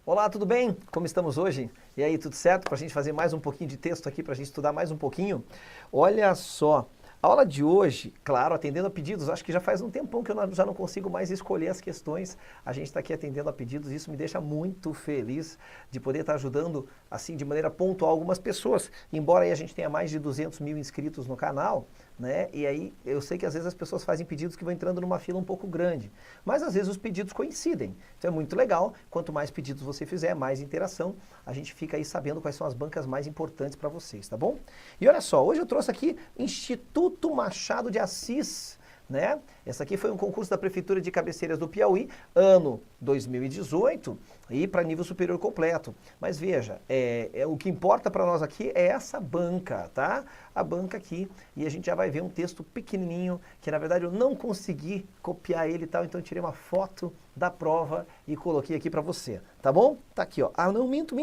Olá, tudo bem? Como estamos hoje? E aí, tudo certo? Para a gente fazer mais um pouquinho de texto aqui, para a gente estudar mais um pouquinho. Olha só, a aula de hoje, claro, atendendo a pedidos, acho que já faz um tempão que eu já não consigo mais escolher as questões. A gente está aqui atendendo a pedidos e isso me deixa muito feliz de poder estar ajudando, assim, de maneira pontual algumas pessoas. Embora aí a gente tenha mais de 200 mil inscritos no canal, né? E aí eu sei que às vezes as pessoas fazem pedidos que vão entrando numa fila um pouco grande, mas às vezes os pedidos coincidem. Então é muito legal, quanto mais pedidos você fizer, mais interação, a gente fica aí sabendo quais são as bancas mais importantes para vocês, tá bom? E olha só, hoje eu trouxe aqui Instituto Machado de Assis, né? Essa aqui foi um concurso da Prefeitura de Cabeceiras do Piauí, ano 2018, e para nível superior completo. Mas veja, o que importa para nós aqui é essa banca, tá? A banca aqui, e a gente já vai ver um texto pequenininho, que na verdade eu não consegui copiar ele e tal, então eu tirei uma foto da prova e coloquei aqui para você, tá bom? Tá aqui, ó. Ah, não, minto,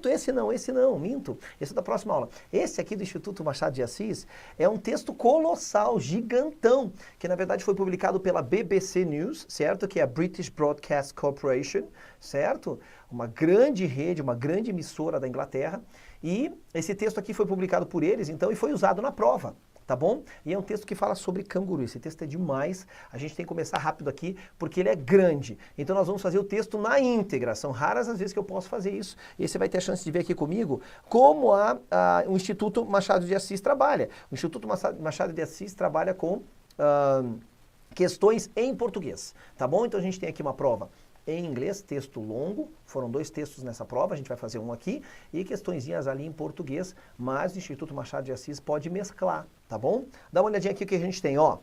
esse não, minto. Esse é da próxima aula. Esse aqui do Instituto Machado de Assis é um texto colossal, gigantão, que na verdade foi publicado pela BBC News, certo? Que é a British Broadcast Corporation, certo? Uma grande rede, uma grande emissora da Inglaterra. E esse texto aqui foi publicado por eles, então, e foi usado na prova, tá bom? E é um texto que fala sobre canguru. Esse texto é demais, a gente tem que começar rápido aqui, porque ele é grande. Então nós vamos fazer o texto na íntegra. São raras as vezes que eu posso fazer isso. E você vai ter a chance de ver aqui comigo como o Instituto Machado de Assis trabalha. O Instituto Machado de Assis trabalha com questões em português, tá bom? Então a gente tem aqui uma prova em inglês, texto longo, foram 2 textos nessa prova, a gente vai fazer um aqui, e questõezinhas ali em português, mas o Instituto Machado de Assis pode mesclar, tá bom? Dá uma olhadinha aqui o que a gente tem, ó.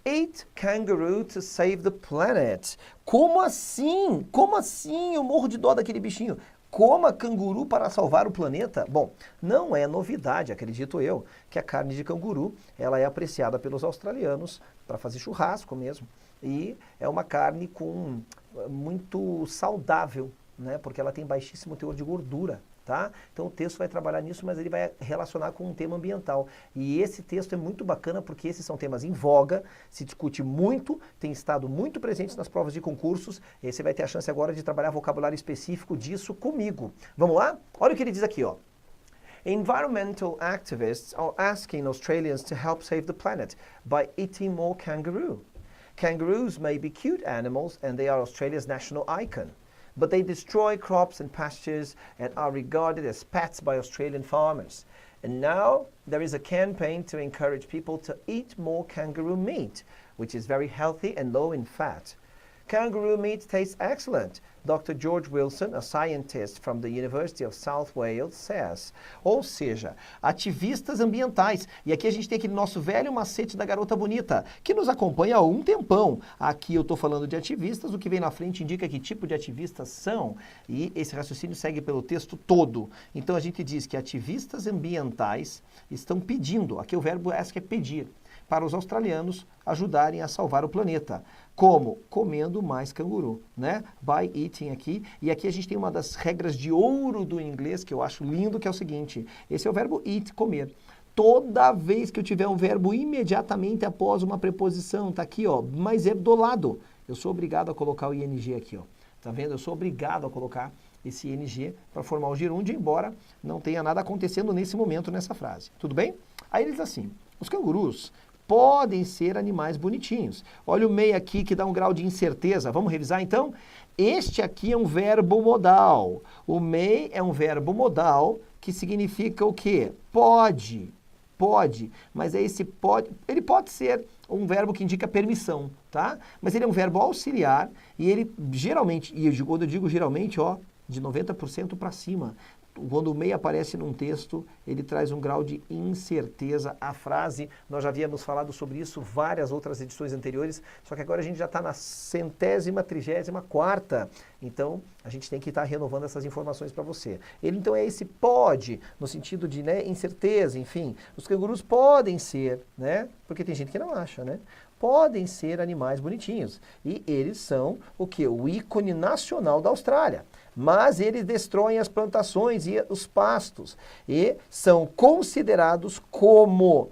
Eat kangaroo to save the planet. Como assim? Como assim? Eu morro de dó daquele bichinho. Coma canguru para salvar o planeta? Bom, não é novidade, acredito eu, que a carne de canguru, ela é apreciada pelos australianos para fazer churrasco mesmo. E é uma carne muito saudável, né? Porque ela tem baixíssimo teor de gordura, tá? Então o texto vai trabalhar nisso, mas ele vai relacionar com um tema ambiental. E esse texto é muito bacana porque esses são temas em voga, se discute muito, tem estado muito presente nas provas de concursos, e você vai ter a chance agora de trabalhar vocabulário específico disso comigo. Vamos lá? Olha o que ele diz aqui, ó. Environmental activists are asking Australians to help save the planet by eating more kangaroo. Kangaroos may be cute animals and they are Australia's national icon, but they destroy crops and pastures and are regarded as pets by Australian farmers. And now there is a campaign to encourage people to eat more kangaroo meat, which is very healthy and low in fat. Kangaroo meat tastes excellent, Dr. George Wilson, a scientist from the University of South Wales, says. Ou seja, ativistas ambientais. E aqui a gente tem aquele nosso velho macete da garota bonita, que nos acompanha há um tempão. Aqui eu estou falando de ativistas, o que vem na frente indica que tipo de ativistas são, e esse raciocínio segue pelo texto todo. Então a gente diz que ativistas ambientais estão pedindo, aqui o verbo que é pedir, para os australianos ajudarem a salvar o planeta. Como? Comendo mais canguru, né? By eating aqui. E aqui a gente tem uma das regras de ouro do inglês, que eu acho lindo, que é o seguinte. Esse é o verbo eat, comer. Toda vez que eu tiver um verbo imediatamente após uma preposição, tá aqui, ó, mas é do lado. Eu sou obrigado a colocar o ing aqui, ó. Tá vendo? Eu sou obrigado a colocar esse ing para formar o gerúndio, embora não tenha nada acontecendo nesse momento nessa frase. Tudo bem? Aí ele diz assim, os cangurus podem ser animais bonitinhos. Olha o may aqui que dá um grau de incerteza. Vamos revisar então? Este aqui é um verbo modal. O may é um verbo modal que significa o quê? Pode. Pode. Mas esse pode, ele pode ser um verbo que indica permissão, tá? Mas ele é um verbo auxiliar e ele geralmente, e quando eu digo geralmente, ó, de 90% para cima. Quando o may aparece num texto, ele traz um grau de incerteza à frase. Nós já havíamos falado sobre isso várias outras edições anteriores, só que agora a gente já está na 134ª. Então, a gente tem que estar renovando essas informações para você. Ele, então, é esse pode, no sentido de, né, incerteza, enfim. Os cangurus podem ser, né, porque tem gente que não acha, né? Podem ser animais bonitinhos. E eles são o quê? O ícone nacional da Austrália. Mas eles destroem as plantações e os pastos. E são considerados como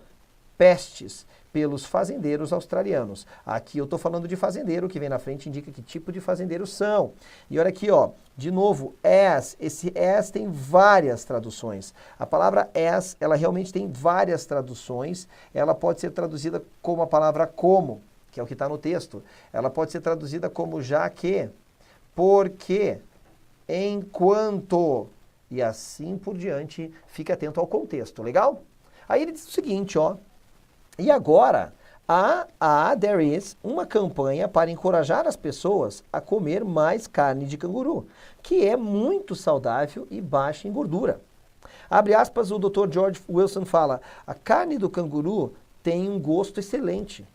pestes pelos fazendeiros australianos. Aqui eu estou falando de fazendeiro, que vem na frente indica que tipo de fazendeiros são. E olha aqui, ó, de novo, as. Esse as tem várias traduções. A palavra as, ela realmente tem várias traduções. Ela pode ser traduzida como a palavra como, que é o que está no texto. Ela pode ser traduzida como já que, porque, enquanto, e assim por diante. Fique atento ao contexto, legal? Aí ele diz o seguinte, ó, e agora there is uma campanha para encorajar as pessoas a comer mais carne de canguru, que é muito saudável e baixa em gordura. Abre aspas, o Dr. George Wilson fala, a carne do canguru tem um gosto excelente.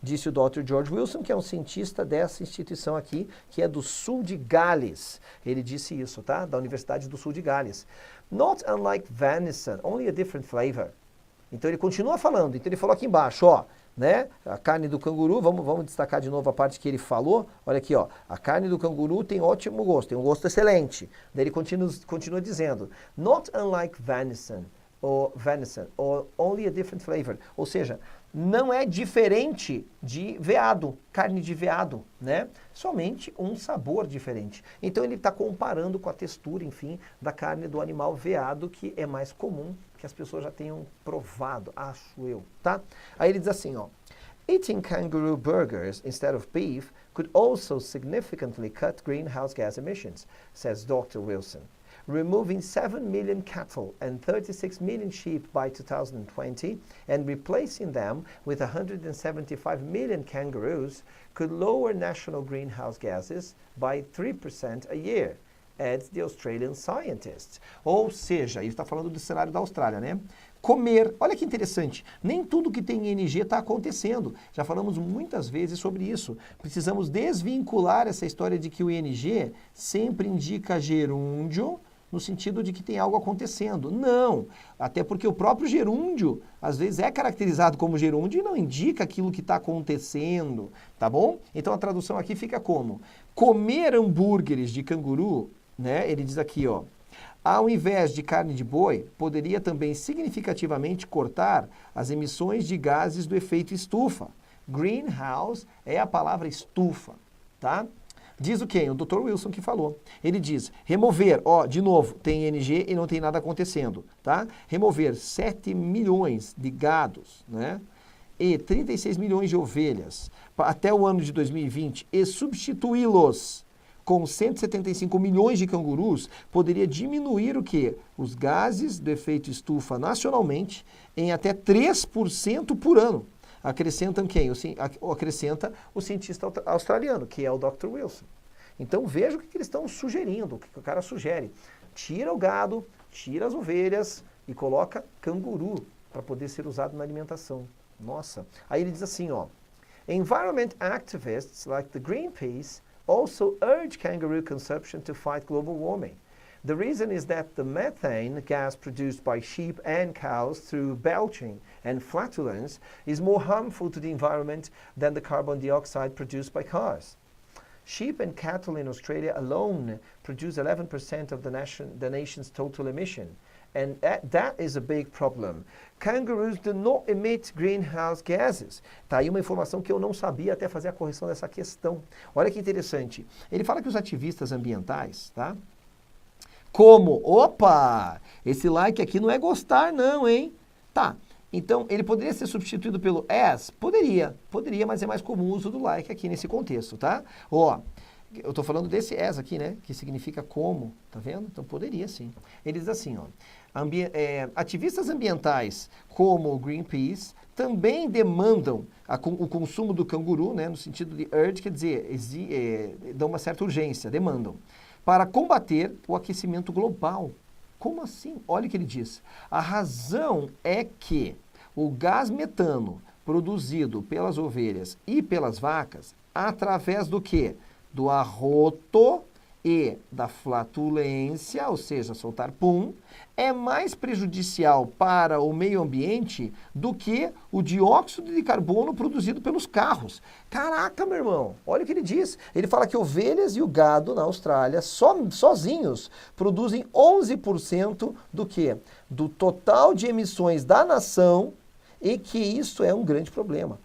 Disse o Dr. George Wilson, que é um cientista dessa instituição aqui, que é do sul de Gales. Ele disse isso, tá? Da Universidade do Sul de Gales. Not unlike venison, only a different flavor. Então ele continua falando. Então ele falou aqui embaixo, ó, né? A carne do canguru, vamos destacar de novo a parte que ele falou. Olha aqui, ó. A carne do canguru tem ótimo gosto, tem um gosto excelente. Daí ele continua dizendo, not unlike venison, or only a different flavor. Ou seja, não é diferente de veado, carne de veado, né? Somente um sabor diferente. Então ele está comparando com a textura, enfim, da carne do animal veado, que é mais comum, que as pessoas já tenham provado, acho eu, tá? Aí ele diz assim, ó, eating kangaroo burgers instead of beef could also significantly cut greenhouse gas emissions, says Dr. Wilson. Removing 7 million cattle and 36 million sheep by 2020 and replacing them with 175 million kangaroos could lower national greenhouse gases by 3% a year, adds the Australian scientists. Ou seja, ele está falando do cenário da Austrália, né? Comer, olha que interessante, nem tudo que tem ING está acontecendo. Já falamos muitas vezes sobre isso. Precisamos desvincular essa história de que o ING sempre indica gerúndio, no sentido de que tem algo acontecendo. Não, até porque o próprio gerúndio, às vezes, é caracterizado como gerúndio e não indica aquilo que está acontecendo, tá bom? Então a tradução aqui fica como? Comer hambúrgueres de canguru, né? Ele diz aqui, ó, ao invés de carne de boi, poderia também significativamente cortar as emissões de gases do efeito estufa. Greenhouse é a palavra estufa, tá? Diz o quem? O Dr. Wilson que falou. Ele diz, remover, ó, de novo, tem ING e não tem nada acontecendo, tá? Remover 7 milhões de gados, né? E 36 milhões de ovelhas até o ano de 2020 e substituí-los com 175 milhões de cangurus, poderia diminuir o quê? Os gases do efeito estufa nacionalmente em até 3% por ano. Acrescentam quem? Acrescenta o cientista australiano, que é o Dr. Wilson. Então veja o que eles estão sugerindo, o que o cara sugere. Tira o gado, tira as ovelhas e coloca canguru para poder ser usado na alimentação. Nossa. Aí ele diz assim, ó. Environment activists like the Greenpeace also urge kangaroo consumption to fight global warming. The reason is that the methane gas produced by sheep and cows through belching and flatulence is more harmful to the environment than the carbon dioxide produced by cars. Sheep and cattle in Australia alone produce 11% of the nation's total emission. And that is a big problem. Kangaroos do not emit greenhouse gases. Tá aí uma informação que eu não sabia até fazer a correção dessa questão. Olha que interessante. Ele fala que os ativistas ambientais, tá? Como? Opa! Esse like aqui não é gostar não, hein? Tá. Então, ele poderia ser substituído pelo as? Poderia, mas é mais comum o uso do like aqui nesse contexto, tá? Ó, eu estou falando desse as aqui, né? Que significa como, tá vendo? Então, poderia sim. Ele diz assim, ó. Ativistas ambientais como o Greenpeace também demandam o consumo do canguru, né? No sentido de urge, quer dizer, dão uma certa urgência, demandam, para combater o aquecimento global. Como assim? Olha o que ele diz. A razão é que o gás metano produzido pelas ovelhas e pelas vacas, através do quê? Do arroto e da flatulência, ou seja, soltar pum, é mais prejudicial para o meio ambiente do que o dióxido de carbono produzido pelos carros. Caraca, meu irmão, olha o que ele diz. Ele fala que ovelhas e o gado na Austrália, sozinhos, produzem 11% do quê? Do total de emissões da nação e que isso é um grande problema.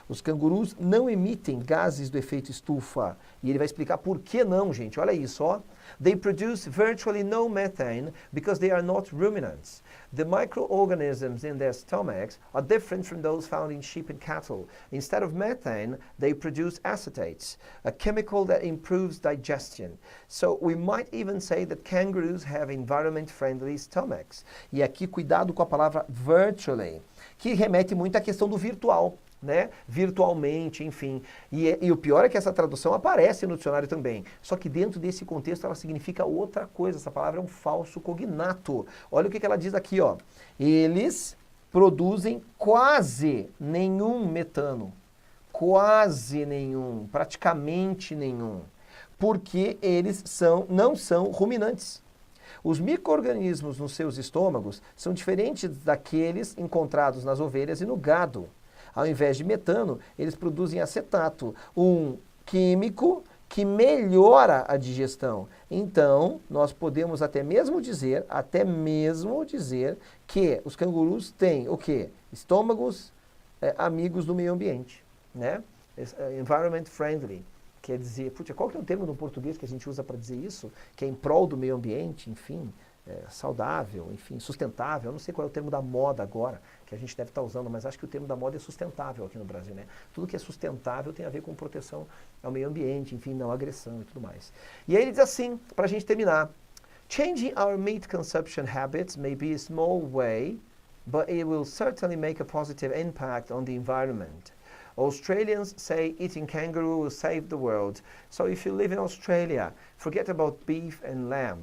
Os cangurus não emitem gases do efeito estufa. E ele vai explicar por que não, gente. Olha isso, ó. They produce virtually no methane because they are not ruminants. The microorganisms in their stomachs are different from those found in sheep and cattle. Instead of methane, they produce acetates, a chemical that improves digestion. So we might even say that kangaroos have environment-friendly stomachs. E aqui, cuidado com a palavra virtually, que remete muito à questão do virtual. Né? Virtualmente, enfim. E o pior é que essa tradução aparece no dicionário também. Só que dentro desse contexto ela significa outra coisa. Essa palavra é um falso cognato. Olha o que ela diz aqui, ó. Eles produzem quase nenhum metano. Quase nenhum. Praticamente nenhum. Porque eles não são ruminantes. Os micro-organismos nos seus estômagos são diferentes daqueles encontrados nas ovelhas e no gado. Ao invés de metano, eles produzem acetato, um químico que melhora a digestão. Então, nós podemos até mesmo dizer que os cangurus têm o quê? Estômagos amigos do meio ambiente, né? Environment friendly. Quer dizer, qual que é o termo no português que a gente usa para dizer isso? Que é em prol do meio ambiente, enfim, saudável, enfim, sustentável. Eu não sei qual é o termo da moda agora, que a gente deve estar usando, mas acho que o termo da moda é sustentável aqui no Brasil, né? Tudo que é sustentável tem a ver com proteção ao meio ambiente, enfim, não agressão e tudo mais. E aí ele diz assim, para a gente terminar, changing our meat consumption habits may be a small way, but it will certainly make a positive impact on the environment. Australians say eating kangaroo will save the world. So if you live in Australia, forget about beef and lamb.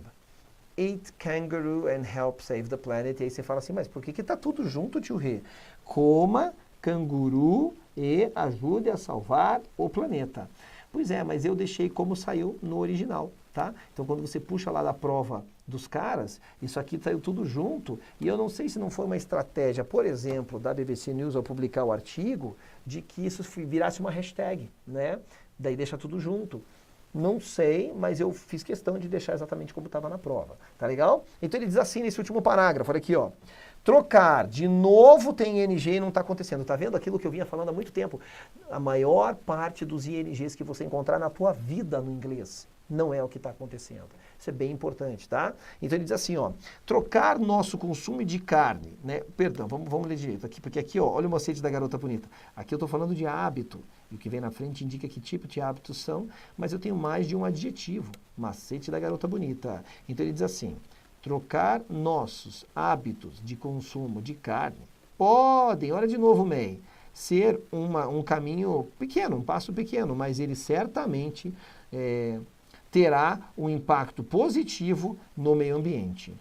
Eat kangaroo and help save the planet. E aí você fala assim, mas por que tá tudo junto, tio Rê? Coma canguru e ajude a salvar o planeta. Pois é, mas eu deixei como saiu no original, tá? Então quando você puxa lá da prova dos caras, isso aqui saiu tudo junto, e eu não sei se não foi uma estratégia, por exemplo, da BBC News ao publicar o artigo, de que isso virasse uma hashtag, né? Daí deixa tudo junto. Não sei, mas eu fiz questão de deixar exatamente como estava na prova. Tá legal? Então ele diz assim nesse último parágrafo, olha aqui, ó. Trocar, de novo tem ING e não está acontecendo. Tá vendo aquilo que eu vinha falando há muito tempo? A maior parte dos INGs que você encontrar na tua vida no inglês não é o que está acontecendo. Isso é bem importante, tá? Então ele diz assim, ó, trocar nosso consumo de carne, né? Perdão, vamos ler direito aqui, porque aqui, ó, olha o macete da garota bonita. Aqui eu estou falando de hábito, e o que vem na frente indica que tipo de hábitos são, mas eu tenho mais de um adjetivo, macete da garota bonita. Então ele diz assim, trocar nossos hábitos de consumo de carne podem, olha de novo, May, ser um caminho pequeno, um passo pequeno, mas ele certamente terá um impacto positivo no meio ambiente.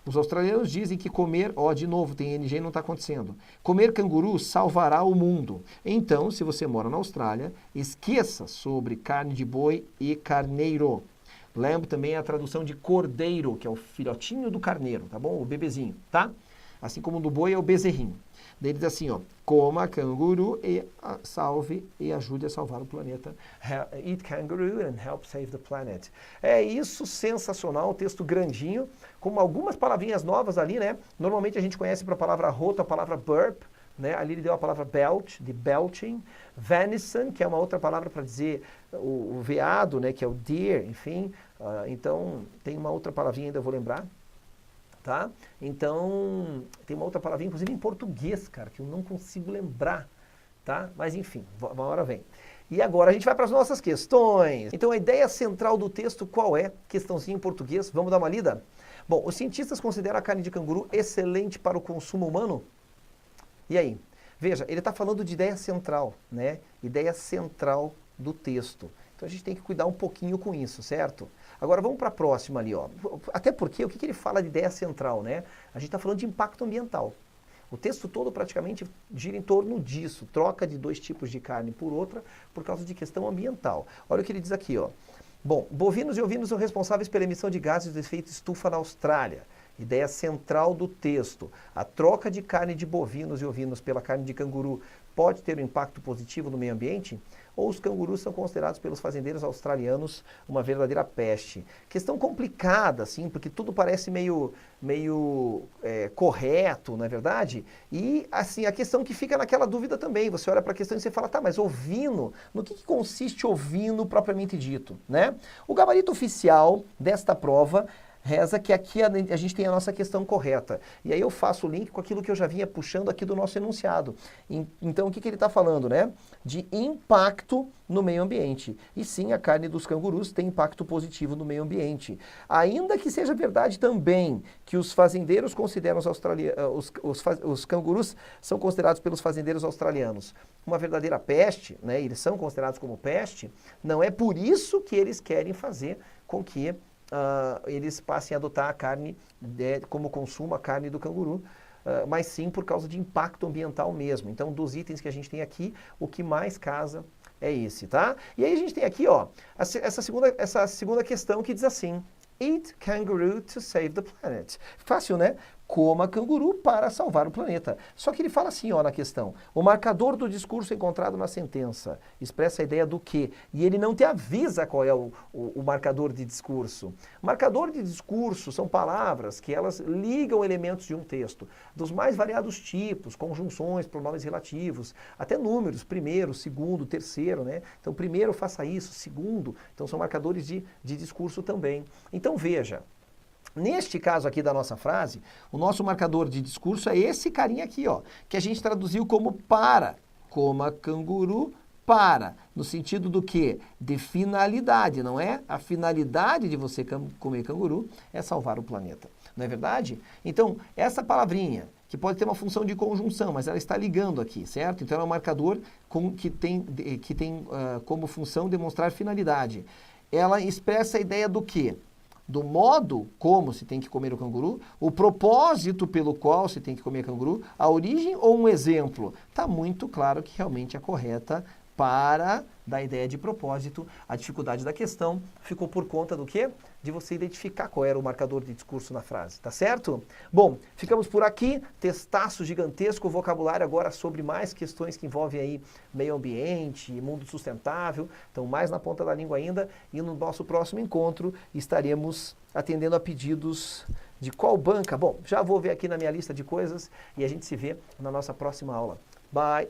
Os australianos dizem que comer, de novo, tem ING e não está acontecendo. Comer canguru salvará o mundo. Então, se você mora na Austrália, esqueça sobre carne de boi e carneiro. Lamb também é a tradução de cordeiro, que é o filhotinho do carneiro, tá bom? O bebezinho, tá? Assim como do boi é o bezerrinho. Daí ele diz assim, ó, coma canguru e salve e ajude a salvar o planeta. Eat kangaroo and help save the planet. É isso, sensacional, texto grandinho, com algumas palavrinhas novas ali, né? Normalmente a gente conhece para a palavra roto a palavra burp, né? Ali ele deu a palavra belch, de belching. Venison, que é uma outra palavra para dizer o veado, né? Que é o deer, enfim. Então, tem uma outra palavrinha ainda, eu vou lembrar. Tá? Então, tem uma outra palavrinha, inclusive em português, cara, que eu não consigo lembrar, tá? Mas enfim, uma hora vem. E agora a gente vai para as nossas questões. Então, a ideia central do texto qual é? Questãozinha em português, vamos dar uma lida? Bom, os cientistas consideram a carne de canguru excelente para o consumo humano? E aí? Veja, ele está falando de ideia central, né? Ideia central do texto. Então, a gente tem que cuidar um pouquinho com isso, certo? Agora vamos para a próxima ali, ó. Até porque, o que ele fala de ideia central, né? A gente está falando de impacto ambiental. O texto todo praticamente gira em torno disso, troca de dois tipos de carne por outra, por causa de questão ambiental. Olha o que ele diz aqui, ó. Bom, bovinos e ovinos são responsáveis pela emissão de gases de efeito estufa na Austrália. Ideia central do texto. A troca de carne de bovinos e ovinos pela carne de canguru pode ter um impacto positivo no meio ambiente? ou os cangurus são considerados pelos fazendeiros australianos uma verdadeira peste? Questão complicada, assim, porque tudo parece meio correto, não é verdade? E, assim, a questão que fica naquela dúvida também, você olha para a questão e você fala, tá, mas ovino, no que consiste ovino propriamente dito, né? O gabarito oficial desta prova reza que aqui a gente tem a nossa questão correta. E aí eu faço o link com aquilo que eu já vinha puxando aqui do nosso enunciado. Então, o que ele está falando, né? De impacto no meio ambiente. E sim, a carne dos cangurus tem impacto positivo no meio ambiente. Ainda que seja verdade também que os fazendeiros consideram os cangurus são considerados pelos fazendeiros australianos uma verdadeira peste, né? Eles são considerados como peste, não é por isso que eles querem fazer com que eles passem a adotar a carne como consumo, a carne do canguru, mas sim por causa de impacto ambiental mesmo. Então, dos itens que a gente tem aqui, o que mais casa é esse, tá? E aí a gente tem aqui, ó, essa segunda questão que diz assim: Eat kangaroo to save the planet. Fácil, né? Coma canguru para salvar o planeta. Só que ele fala assim, ó, na questão. O marcador do discurso encontrado na sentença expressa a ideia do quê? E ele não te avisa qual é o marcador de discurso. Marcador de discurso são palavras que elas ligam elementos de um texto, dos mais variados tipos, conjunções, pronomes relativos, até números, primeiro, segundo, terceiro, né? Então, primeiro faça isso, segundo. Então, são marcadores de discurso também. Então, veja. Neste caso aqui da nossa frase, o nosso marcador de discurso é esse carinha aqui, ó, que a gente traduziu como para. Coma canguru para, no sentido do quê? De finalidade, não é? A finalidade de você comer canguru é salvar o planeta, não é verdade? Então, essa palavrinha, que pode ter uma função de conjunção, mas ela está ligando aqui, certo? Então, é um marcador que tem como função demonstrar finalidade. Ela expressa a ideia do quê? Do modo como se tem que comer o canguru, o propósito pelo qual se tem que comer canguru, a origem ou um exemplo. Está muito claro que realmente é correta para da ideia de propósito. A dificuldade da questão ficou por conta do quê? De você identificar qual era o marcador de discurso na frase, tá certo? Bom, ficamos por aqui, testaço gigantesco, vocabulário agora sobre mais questões que envolvem aí meio ambiente, mundo sustentável, então mais na ponta da língua ainda, e no nosso próximo encontro estaremos atendendo a pedidos de qual banca? Bom, já vou ver aqui na minha lista de coisas e a gente se vê na nossa próxima aula. Bye!